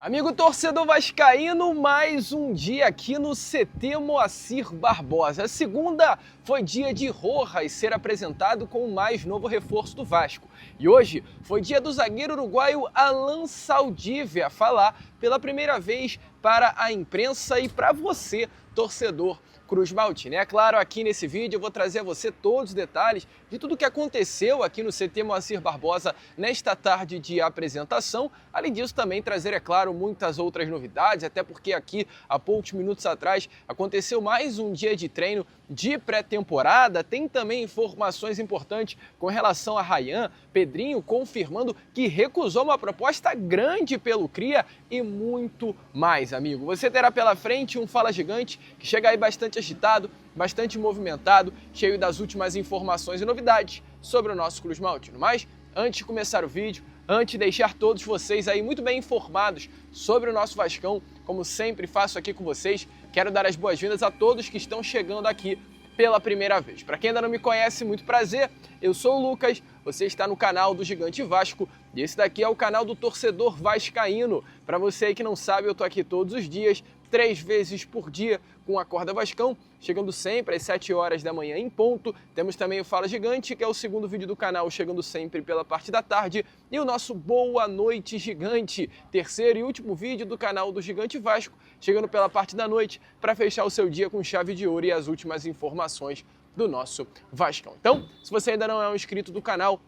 Amigo torcedor vascaíno, mais um dia aqui no CT Moacir Barbosa. A segunda foi dia de Rojas ser apresentado com o mais novo reforço do Vasco. E hoje foi dia do zagueiro uruguaio Alan Saldívia falar pela primeira vez para a imprensa e para você, torcedor Cruz Maltino. É claro, aqui nesse vídeo eu vou trazer a você todos os detalhes de tudo o que aconteceu aqui no CT Moacir Barbosa nesta tarde de apresentação. Além disso, também trazer, é claro, muitas outras novidades, até porque aqui, há poucos minutos atrás, aconteceu mais um dia de treino de pré-temporada. Tem também informações importantes com relação a Ryan, Pedrinho confirmando que recusou uma proposta grande pelo Cria e muito mais, amigo. Você terá pela frente um Fala Gigante que chega aí bastante agitado, bastante movimentado, cheio das últimas informações e novidades sobre o nosso Cruz Maltino. Mas, antes de começar o vídeo, antes de deixar todos vocês aí muito bem informados sobre o nosso Vascão, como sempre faço aqui com vocês, quero dar as boas-vindas a todos que estão chegando aqui pela primeira vez. Para quem ainda não me conhece, muito prazer, eu sou o Lucas, você está no canal do Gigante Vasco e esse daqui é o canal do torcedor vascaíno. Para você aí que não sabe, eu tô aqui todos os dias, 3 vezes por dia com a Acorda Vascão, chegando sempre às 7 horas da manhã em ponto. Temos também o Fala Gigante, que é o segundo vídeo do canal, chegando sempre pela parte da tarde. E o nosso Boa Noite Gigante, terceiro e último vídeo do canal do Gigante Vasco, chegando pela parte da noite para fechar o seu dia com chave de ouro e as últimas informações do nosso Vascão. Então, se você ainda não é um inscrito do canal,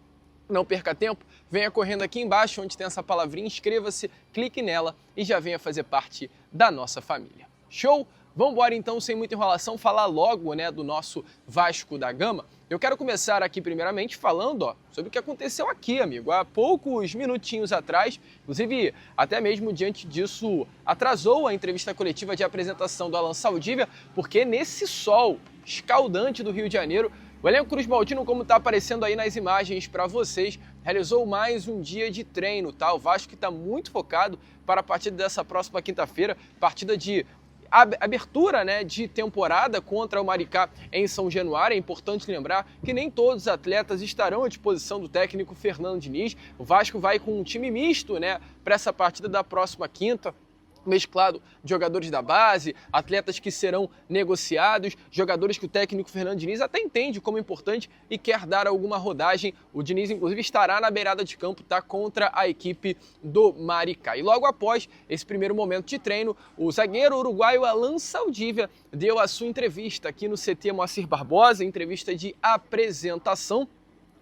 não perca tempo, venha correndo aqui embaixo onde tem essa palavrinha, inscreva-se, clique nela e já venha fazer parte da nossa família. Show? Vamos embora então, sem muita enrolação, falar logo do nosso Vasco da Gama. Eu quero começar aqui primeiramente falando sobre o que aconteceu aqui, amigo. Há poucos minutinhos atrás, inclusive até mesmo diante disso, atrasou a entrevista coletiva de apresentação do Alan Saldívia, porque nesse sol escaldante do Rio de Janeiro, o elenco Cruz Maltino, como está aparecendo aí nas imagens para vocês, realizou mais um dia de treino, tá? O Vasco que está muito focado para a partida dessa próxima quinta-feira, partida de abertura de temporada contra o Maricá em São Januário. É importante lembrar que nem todos os atletas estarão à disposição do técnico Fernando Diniz. O Vasco vai com um time misto para essa partida da próxima quinta, mesclado de jogadores da base, atletas que serão negociados, jogadores que o técnico Fernando Diniz até entende como importante e quer dar alguma rodagem. O Diniz, inclusive, estará na beirada de campo, contra a equipe do Maricá. E logo após esse primeiro momento de treino, o zagueiro uruguaio Alan Saldívia deu a sua entrevista aqui no CT Moacir Barbosa, entrevista de apresentação.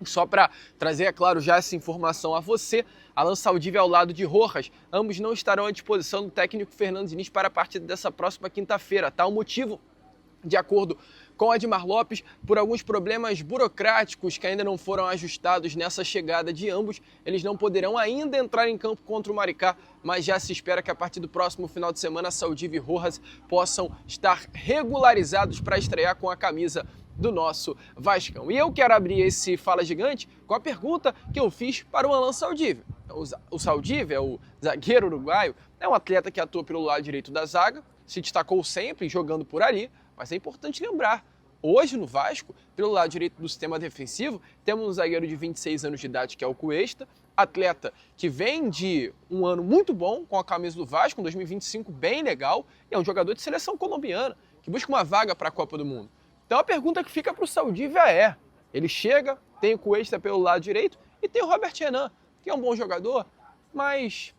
Só para trazer, é claro, já essa informação a você, Alan Saldívia ao lado de Rojas, ambos não estarão à disposição do técnico Fernando Diniz para a partida dessa próxima quinta-feira. O motivo, de acordo com Admar Lopes, por alguns problemas burocráticos que ainda não foram ajustados nessa chegada de ambos, eles não poderão ainda entrar em campo contra o Maricá, mas já se espera que a partir do próximo final de semana, Saldívia e Rojas possam estar regularizados para estrear com a camisa do nosso Vascão. E eu quero abrir esse Fala Gigante com a pergunta que eu fiz para o Alan Saldívia. O Saldívia, o zagueiro uruguaio, é um atleta que atua pelo lado direito da zaga, se destacou sempre jogando por ali, mas é importante lembrar, hoje no Vasco, pelo lado direito do sistema defensivo, temos um zagueiro de 26 anos de idade, que é o Cuesta, atleta que vem de um ano muito bom com a camisa do Vasco, um 2025 bem legal, e é um jogador de seleção colombiana, que busca uma vaga para a Copa do Mundo. Então a pergunta que fica para o Saldívia ele chega, tem o Cuesta pelo lado direito e tem o Robert Renan, que é um bom jogador, mas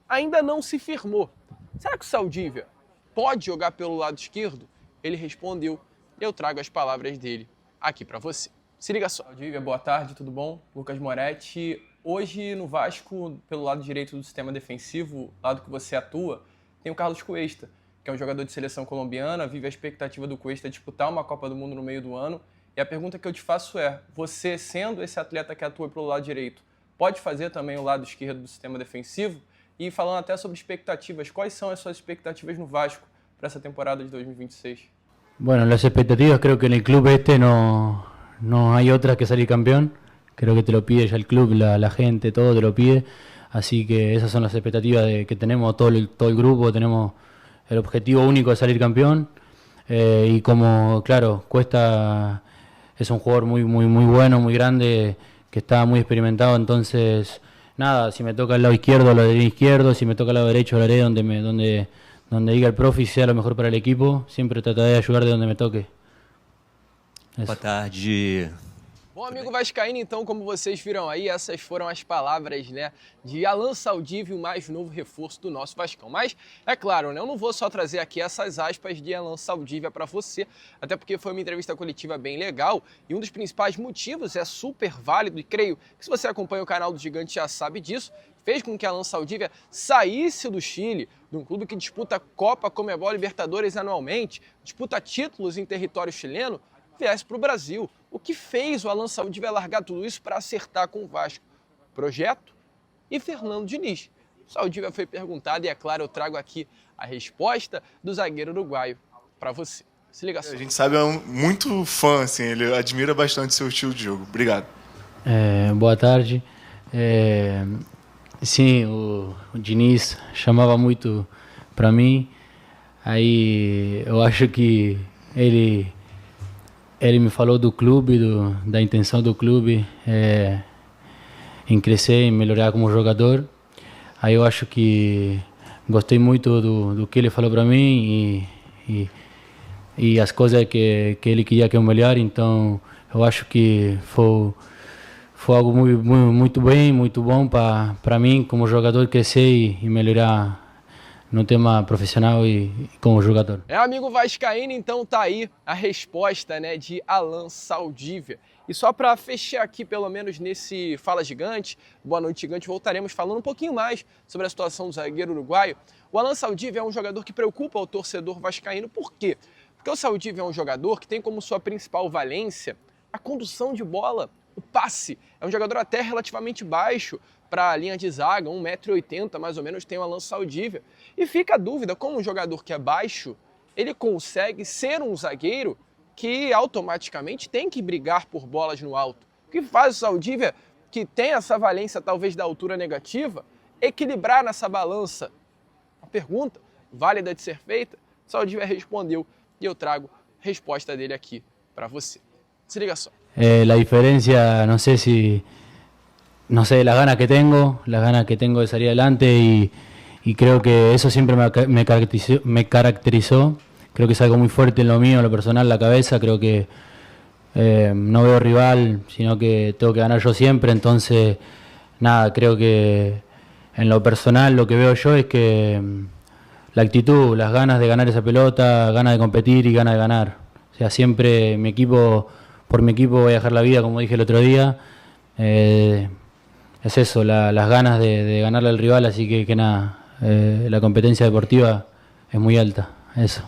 ainda não se firmou. Será que o Saldívia pode jogar pelo lado esquerdo? Ele respondeu, eu trago as palavras dele aqui para você. Se liga só. Saldívia, boa tarde, tudo bom? Lucas Moretti. Hoje no Vasco, pelo lado direito do sistema defensivo, lado que você atua, tem o Carlos Cuesta, que é um jogador de seleção colombiana, vive a expectativa do Cuesta disputar uma Copa do Mundo no meio do ano. E a pergunta que eu te faço é, você sendo esse atleta que atua pelo lado direito, pode fazer também o lado esquerdo do sistema defensivo? E falando até sobre expectativas, quais são as suas expectativas no Vasco para essa temporada de 2026? Bueno, las expectativas creo que en el club no hay otra que salir campeón. Creo que te lo pide ya el club, la gente, todo te lo pide. Así que esas son las expectativas que tenemos todo el grupo, tenemos el objetivo único de salir campeón. Y como, claro, Cuesta es un jugador muy bueno, muy grande, que está muy experimentado, entonces nada, si me toca el lado izquierdo, lo haré izquierdo, si me toca el lado derecho, lo haré donde diga el profe y sea lo mejor para el equipo. Siempre trataré de ayudar de donde me toque. Eso. Boa tarde. Bom, amigo vascaíno, então, como vocês viram aí, essas foram as palavras, né, de Alan Saldívio, o mais novo reforço do nosso Vascão. Mas, é claro, né, eu não vou só trazer aqui essas aspas de Alan Saldívia para você, até porque foi uma entrevista coletiva bem legal e um dos principais motivos é super válido e creio que se você acompanha o canal do Gigante já sabe disso, fez com que Alan Saldívia saísse do Chile, de um clube que disputa Copa, Conmebol, Libertadores anualmente, disputa títulos em território chileno, viesse para o Brasil. O que fez o Alan Saldívia largar tudo isso para acertar com o Vasco? Projeto e Fernando Diniz. O Saldívia foi perguntado e, é claro, eu trago aqui a resposta do zagueiro uruguaio para você. Se liga só. A gente sabe, é muito fã, assim, ele admira bastante seu estilo de jogo. Obrigado. Boa tarde. Sim, o Diniz chamava muito para mim. Aí eu acho que ele me falou do clube, da intenção do clube em crescer, em melhorar como jogador. Aí eu acho que gostei muito do que ele falou para mim e as coisas que ele queria que eu melhore. Então eu acho que foi algo muito bem, muito bom para mim como jogador crescer e melhorar no tema profissional e como jogador. Amigo vascaíno, então tá aí a resposta, né, de Alan Saldívia. E só para fechar aqui, pelo menos nesse Fala Gigante, Boa Noite Gigante, voltaremos falando um pouquinho mais sobre a situação do zagueiro uruguaio. O Alan Saldívia é um jogador que preocupa o torcedor vascaíno. Por quê? Porque o Saldívia é um jogador que tem como sua principal valência a condução de bola, o passe. É um jogador até relativamente baixo para a linha de zaga, 1,80 m mais ou menos tem o Alan Saldívia. E fica a dúvida, como um jogador que é baixo, ele consegue ser um zagueiro que automaticamente tem que brigar por bolas no alto. O que faz o Saldívia, que tem essa valência talvez da altura negativa, equilibrar nessa balança? Uma pergunta válida de ser feita. O Saldívia respondeu e eu trago a resposta dele aqui para você. Se liga só. La diferencia, no sé, las ganas que tengo de salir adelante y creo que eso siempre me caracterizó. Creo que es algo muy fuerte en lo mío, en lo personal, la cabeza. Creo que no veo rival, sino que tengo que ganar yo siempre. Entonces, nada, creo que en lo personal lo que veo yo es que la actitud, las ganas de ganar esa pelota, ganas de competir y ganas de ganar. O sea, siempre por mi equipo voy a dejar la vida, como dije el otro día. Es eso, las ganas de ganarle al rival, así que nada, la competencia deportiva es muy alta, eso.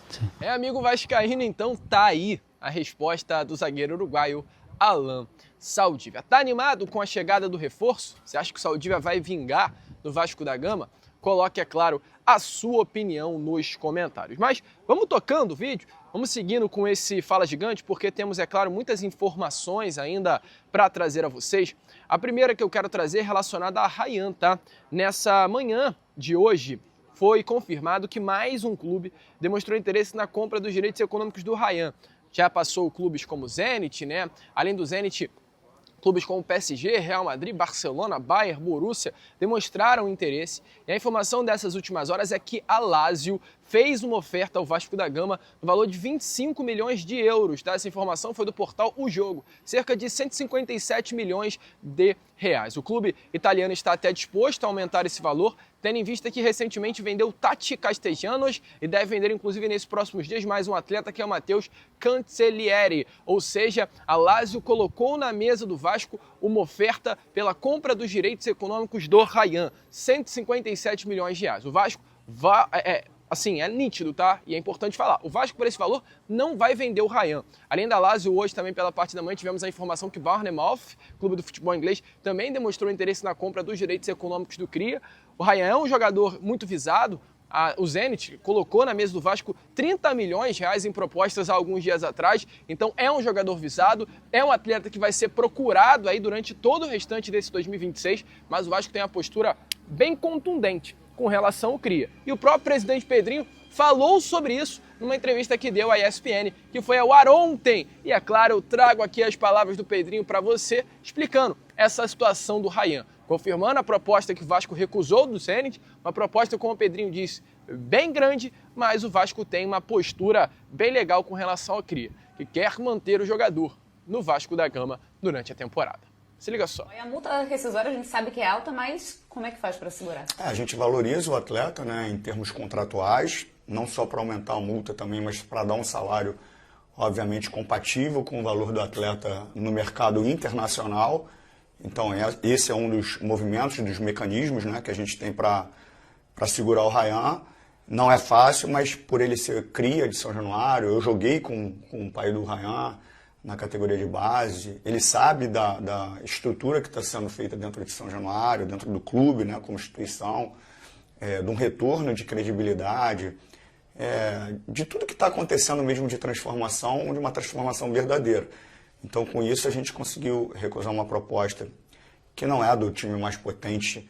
Sí. Amigo vascaíno, então tá aí a resposta do zagueiro uruguaio Alan Saldívia. Tá animado com a chegada do reforço? Você acha que o Saldívia vai vingar no Vasco da Gama? Coloque, é claro, a sua opinião nos comentários. Mas vamos tocando o vídeo, vamos seguindo com esse Fala Gigante, porque temos, é claro, muitas informações ainda para trazer a vocês. A primeira que eu quero trazer é relacionada a Rayhan, tá? Nessa manhã de hoje, foi confirmado que mais um clube demonstrou interesse na compra dos direitos econômicos do Rayhan. Já passou clubes como o Zenit, né? Além do Zenit, clubes como PSG, Real Madrid, Barcelona, Bayern, Borussia demonstraram interesse. E a informação dessas últimas horas é que a Lazio fez uma oferta ao Vasco da Gama no valor de 25 milhões de euros. Tá? Essa informação foi do portal O Jogo, cerca de 157 milhões de reais. O clube italiano está até disposto a aumentar esse valor, tendo em vista que recentemente vendeu Tati Castellanos e deve vender, inclusive, nesses próximos dias, mais um atleta que é o Matheus Cancellieri. Ou seja, a Lazio colocou na mesa do Vasco uma oferta pela compra dos direitos econômicos do Rayhan, 157 milhões de reais. O Vasco assim, é nítido, tá? E é importante falar, o Vasco, por esse valor, não vai vender o Rayhan. Além da Lazio, hoje também pela parte da manhã tivemos a informação que Bournemouth, clube do futebol inglês, também demonstrou interesse na compra dos direitos econômicos do Cria. O Rayhan é um jogador muito visado. O Zenit colocou na mesa do Vasco 30 milhões de reais em propostas há alguns dias atrás, então é um jogador visado, é um atleta que vai ser procurado aí durante todo o restante desse 2026, mas o Vasco tem uma postura bem contundente com relação ao Cria. E o próprio presidente Pedrinho falou sobre isso numa entrevista que deu à ESPN, que foi ao ar ontem. E é claro, eu trago aqui as palavras do Pedrinho para você, explicando essa situação do Rayhan. confirmando a proposta que o Vasco recusou do Zenit, uma proposta, como o Pedrinho disse, bem grande, mas o Vasco tem uma postura bem legal com relação ao Cria, que quer manter o jogador no Vasco da Gama durante a temporada. Se liga só. E a multa rescisória a gente sabe que é alta, mas como é que faz para segurar? A gente valoriza o atleta, né, em termos contratuais, não só para aumentar a multa também, mas para dar um salário, obviamente, compatível com o valor do atleta no mercado internacional. Então, esse é um dos movimentos, dos mecanismos, né, que a gente tem para segurar o Ryan. Não é fácil, mas por ele ser cria de São Januário, eu joguei com o pai do Ryan na categoria de base, ele sabe da estrutura que está sendo feita dentro de São Januário, dentro do clube, né, como instituição, de um retorno de credibilidade, de tudo que está acontecendo mesmo de transformação, de uma transformação verdadeira. Então, com isso, a gente conseguiu recusar uma proposta que não é do time mais potente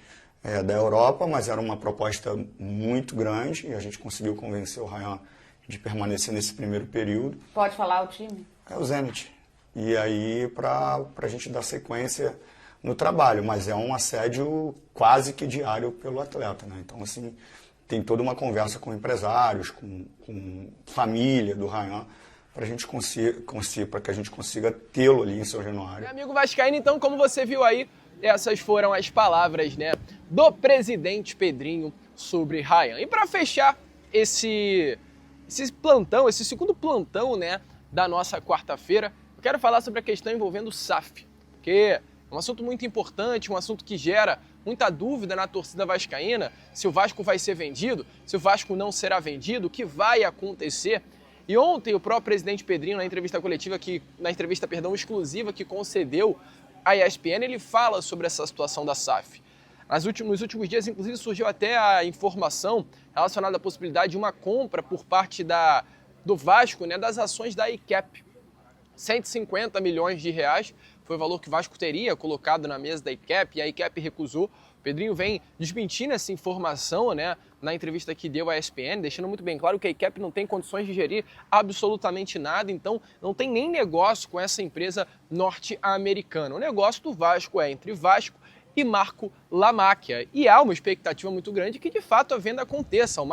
da Europa, mas era uma proposta muito grande e a gente conseguiu convencer o Ryan de permanecer nesse primeiro período. Pode falar o time? É o Zenit. E aí, para a gente dar sequência no trabalho, mas é um assédio quase que diário pelo atleta, né? Então, assim, tem toda uma conversa com empresários, com família do Ryan, para que a gente consiga tê-lo ali em São Januário. Amigo vascaíno, então, como você viu aí, essas foram as palavras, né, do presidente Pedrinho sobre Ryan. E para fechar esse plantão, esse segundo plantão, né, da nossa quarta-feira, eu quero falar sobre a questão envolvendo o SAF, porque é um assunto muito importante, um assunto que gera muita dúvida na torcida vascaína, se o Vasco vai ser vendido, se o Vasco não será vendido, o que vai acontecer. E ontem o próprio presidente Pedrinho, na entrevista exclusiva que concedeu à ESPN, ele fala sobre essa situação da SAF. Nos últimos dias, inclusive, surgiu até a informação relacionada à possibilidade de uma compra por parte do Vasco, né, das ações da ICAP. 150 milhões de reais foi o valor que o Vasco teria colocado na mesa da ICAP, e a ICAP recusou. O Pedrinho vem desmentindo essa informação, né, na entrevista que deu à ESPN, deixando muito bem claro que a ICAP não tem condições de gerir absolutamente nada, então não tem nem negócio com essa empresa norte-americana. O negócio do Vasco é entre Vasco e Marco Lamáquia. E há uma expectativa muito grande que, de fato, a venda aconteça. O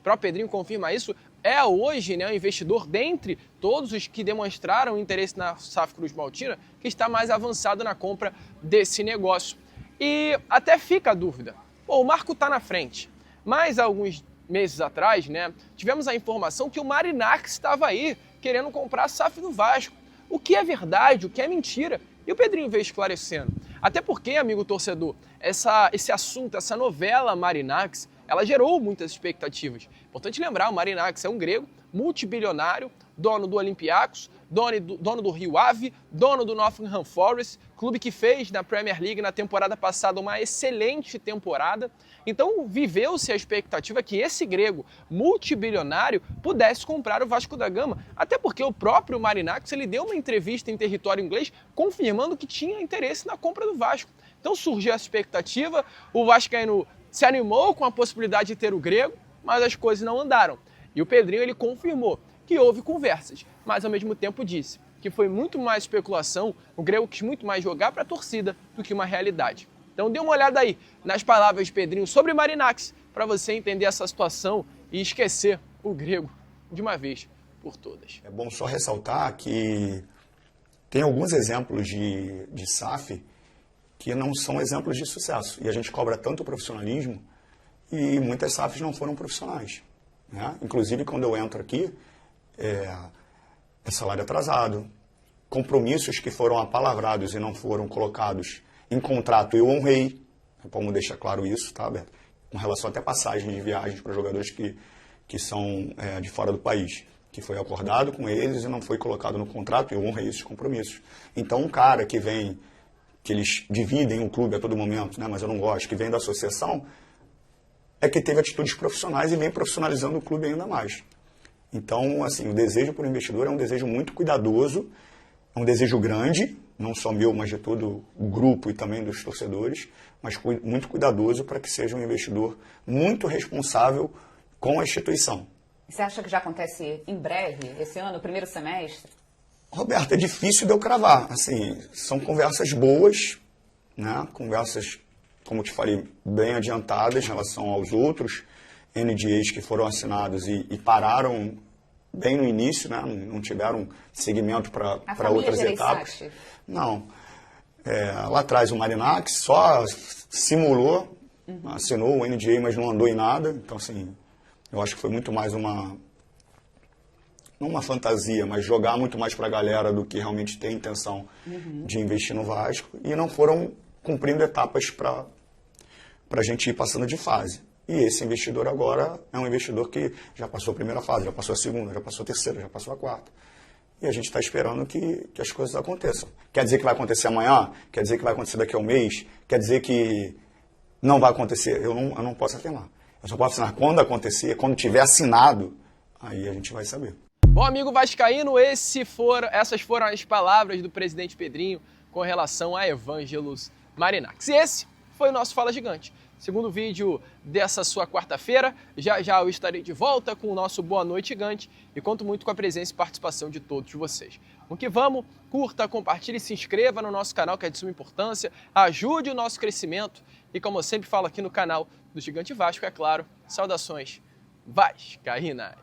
próprio Pedrinho confirma isso, é hoje, né, o investidor, dentre todos os que demonstraram interesse na SAF Cruz Maltina, que está mais avançado na compra desse negócio. E até fica a dúvida. Pô, o Marco está na frente, mas alguns meses atrás, né, tivemos a informação que o Marinax estava aí querendo comprar a SAF do Vasco. O que é verdade, o que é mentira? E o Pedrinho veio esclarecendo. Até porque, amigo torcedor, esse assunto, essa novela Marinax, ela gerou muitas expectativas. Importante lembrar, o Marinax é um grego, multibilionário, dono do Olympiacos, dono do Rio Ave, dono do Nottingham Forest, clube que fez na Premier League na temporada passada uma excelente temporada. Então viveu-se a expectativa que esse grego multibilionário pudesse comprar o Vasco da Gama, até porque o próprio Marinax ele deu uma entrevista em território inglês confirmando que tinha interesse na compra do Vasco. Então surgiu essa expectativa, o vascaíno se animou com a possibilidade de ter o grego, mas as coisas não andaram. E o Pedrinho ele confirmou que houve conversas, mas ao mesmo tempo disse que foi muito mais especulação, o grego quis muito mais jogar para a torcida do que uma realidade. Então dê uma olhada aí nas palavras de Pedrinho sobre Marinax para você entender essa situação e esquecer o grego de uma vez por todas. É bom só ressaltar que tem alguns exemplos de SAF que não são exemplos de sucesso. E a gente cobra tanto profissionalismo e muitas SAFs não foram profissionais, né? Inclusive, quando eu entro aqui, é salário atrasado, compromissos que foram apalavrados e não foram colocados em contrato, eu honrei, vamos deixar claro isso, tá, Beto? Com relação até passagens de viagens para jogadores que são de fora do país, que foi acordado com eles e não foi colocado no contrato, eu honrei esses compromissos. Então, um cara que vem, que eles dividem o clube a todo momento, né, mas eu não gosto, que vem da associação, é que teve atitudes profissionais e vem profissionalizando o clube ainda mais. Então, assim, o desejo por investidor é um desejo muito cuidadoso, é um desejo grande, não só meu, mas de todo o grupo e também dos torcedores, mas muito cuidadoso para que seja um investidor muito responsável com a instituição. Você acha que já acontece em breve, esse ano, primeiro semestre? Roberto, é difícil de eu cravar. Assim, são conversas boas, né? Conversas como te falei, bem adiantadas em relação aos outros NDAs que foram assinados e pararam bem no início, né? Não tiveram segmento para outras etapas. SAF? Não. Lá atrás o Marinax só simulou, assinou o NDA, mas não andou em nada. Então, assim, eu acho que foi muito mais não uma fantasia, mas jogar muito mais para a galera do que realmente tem intenção de investir no Vasco. E não foram cumprindo etapas para a gente ir passando de fase. E esse investidor agora é um investidor que já passou a primeira fase, já passou a segunda, já passou a terceira, já passou a quarta. E a gente está esperando que as coisas aconteçam. Quer dizer que vai acontecer amanhã? Quer dizer que vai acontecer daqui a um mês? Quer dizer que não vai acontecer? Eu não posso afirmar. Eu só posso assinar quando acontecer, quando tiver assinado, aí a gente vai saber. Bom, amigo vascaíno, essas foram as palavras do presidente Pedrinho com relação a Evangelos Marinax. E esse foi o nosso Fala Gigante. Segundo vídeo dessa sua quarta-feira, já eu estarei de volta com o nosso Boa Noite Gigante e conto muito com a presença e participação de todos vocês. Vamos que vamos, curta, compartilhe e se inscreva no nosso canal, que é de suma importância, ajude o nosso crescimento e, como eu sempre falo aqui no canal do Gigante Vasco, é claro, saudações vascaínas!